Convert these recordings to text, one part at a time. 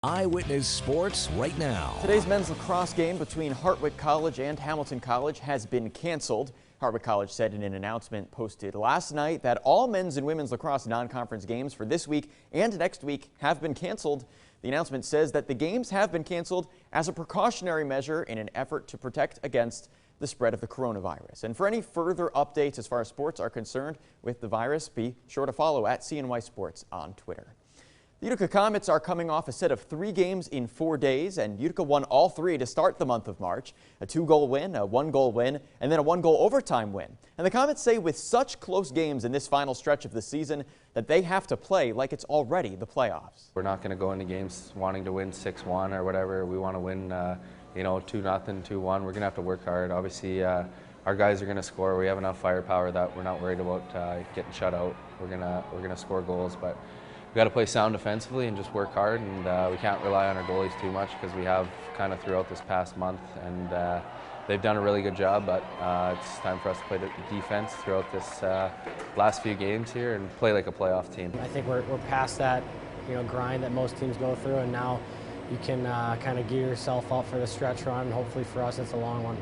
Eyewitness Sports right now. Today's men's lacrosse game between Hartwick College and Hamilton College has been canceled. Hartwick College said in an announcement posted last night that all men's and women's lacrosse non-conference games for this week and next week have been canceled. The announcement says that the games have been canceled as a precautionary measure in an effort to protect against the spread of the coronavirus. And for any further updates as far as sports are concerned with the virus, be sure to follow at CNY Sports on Twitter. The Utica Comets are coming off a set of 3 games in 4 days, and Utica won all 3 to start the month of March. A 2-goal win, a 1-goal win, and then a 1-goal overtime win. And the Comets say with such close games in this final stretch of the season that they have to play like it's already the playoffs. We're not going to go into games wanting to win 6-1 or whatever. We want to win, 2-0, 2-1. We're going to have to work hard. Obviously, our guys are going to score. We have enough firepower that we're not worried about getting shut out. We're gonna score goals, but we got to play sound defensively and just work hard, and we can't rely on our goalies too much because we have kind of throughout this past month, and they've done a really good job, but it's time for us to play the defense throughout this last few games here and play like a playoff team. I think we're past that grind that most teams go through, and now you can kind of gear yourself up for the stretch run, and hopefully for us it's a long one.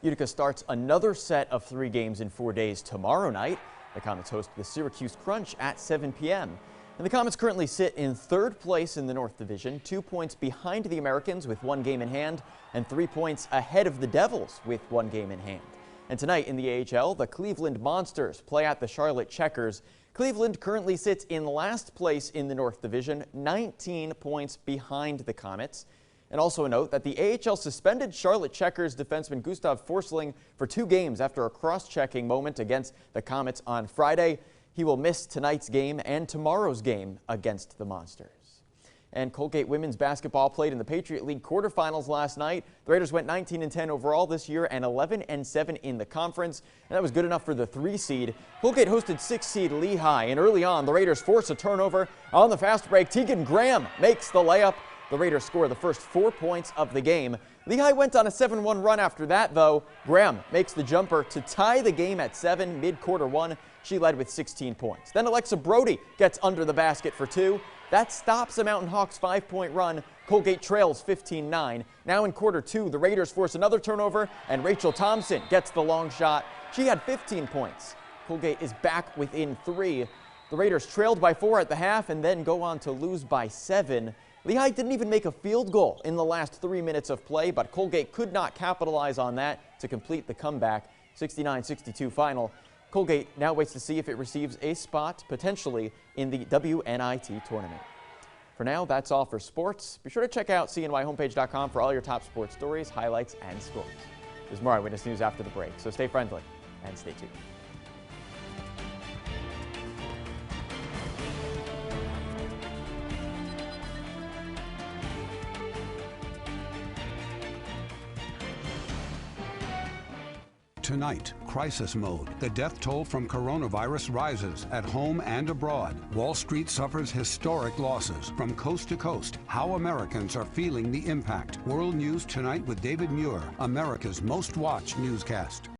Utica starts another set of 3 games in 4 days tomorrow night. The Comets host the Syracuse Crunch at 7 p.m. And the Comets currently sit in 3rd place in the North Division, 2 points behind the Americans with 1 game in hand, and 3 points ahead of the Devils with 1 game in hand. And tonight in the AHL, the Cleveland Monsters play at the Charlotte Checkers. Cleveland currently sits in last place in the North Division, 19 points behind the Comets. And also a note that the AHL suspended Charlotte Checkers defenseman Gustav Forsling for 2 games after a cross-checking moment against the Comets on Friday. He will miss tonight's game and tomorrow's game against the Monsters. And Colgate women's basketball played in the Patriot League quarterfinals last night. The Raiders went 19-10 overall this year and 11-7 in the conference. And that was good enough for the 3 seed. Colgate hosted 6 seed Lehigh, and early on the Raiders force a turnover. On the fast break, Tegan Graham makes the layup. The Raiders score the first 4 points of the game. Lehigh went on a 7-1 run after that, though. Graham makes the jumper to tie the game at 7 mid-quarter 1. She led with 16 points. Then Alexa Brody gets under the basket for 2. That stops the Mountain Hawks' 5-point run. Colgate trails 15-9. Now in quarter 2, the Raiders force another turnover, and Rachel Thompson gets the long shot. She had 15 points. Colgate is back within 3. The Raiders trailed by 4 at the half and then go on to lose by 7. Lehigh didn't even make a field goal in the last 3 minutes of play, but Colgate could not capitalize on that to complete the comeback. 69-62 final. Colgate now waits to see if it receives a spot potentially in the WNIT tournament. For now, that's all for sports. Be sure to check out cnyhomepage.com for all your top sports stories, highlights, and scores. There's more Eyewitness News after the break, so stay friendly and stay tuned. Tonight, crisis mode. The death toll from coronavirus rises at home and abroad. Wall Street suffers historic losses. From coast to coast, how Americans are feeling the impact. World News Tonight with David Muir, America's most watched newscast.